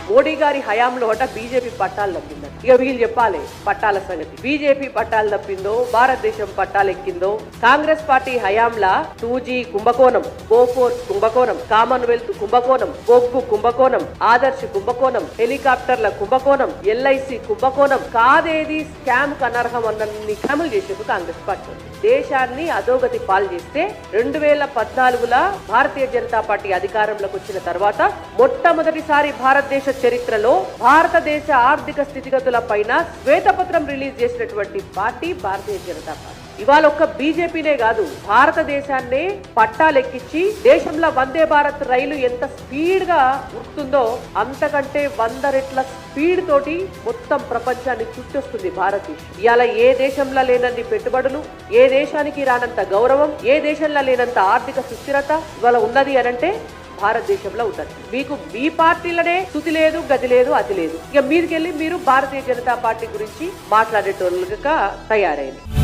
మోడీ గారి హయాంలో బీజేపీ పట్టాలు తప్పిందని. ఇక వీళ్ళు చెప్పాలి పట్టాల సంగతి. బీజేపీ పట్టాలు తప్పిందో భారతదేశం పట్టాలు ఎక్కిందో కాంగ్రెస్ పార్టీ హయాంలా 2G కుంభకోణం, బోఫోర్స్ కుంభకోణం, కామన్వెల్త్ కుంభకోణం, బొగ్గు కుంభకోణం, ఆదర్శ్ కుంభకోణం, హెలికాప్టర్ల కుంభకోణం, LIC కుంభకోణం, కాదేది స్కామ్ అనర్హం అన్ని స్కాములు చేసేందుకు కాంగ్రెస్ పార్టీ దేశాన్ని అధోగతి పాలు చేస్తే 2014లో భారతీయ జనతా పార్టీ అధికారంలోకి వచ్చిన తర్వాత మొట్టమొదటిసారి భారతదేశ చరిత్రలో భారతదేశ ఆర్థిక స్థితిగతుల పైన శ్వేతపత్రం రిలీజ్ చేసినటువంటి పార్టీ భారతీయ జనతా పార్టీ. ఇవాళ ఒక్క బీజేపీనే కాదు, భారతదేశాన్ని పట్టాలెక్కించి దేశంలో వందే భారత్ రైలు ఎంత స్పీడ్ గా ఉరుకుతుందో అంతకంటే 100 రెట్ల స్పీడ్ తోటి మొత్తం ప్రపంచాన్ని చుట్టొస్తుంది భారతదేశం. ఇవాళ ఏ దేశంలో లేనన్ని పెట్టుబడులు, ఏ దేశానికి రానంత గౌరవం, ఏ దేశంలో లేనంత ఆర్థిక సుస్థిరత ఇవాళ ఉన్నది అనంటే భారతదేశంలో ఉన్నది. మీకు మీ పార్టీలనే స్థుతి లేదు, గతి లేదు, అతి లేదు. ఇక మీదికెళ్ళి మీరు భారతీయ జనతా పార్టీ గురించి మాట్లాడేటోళ్ళుగా తయారైంది.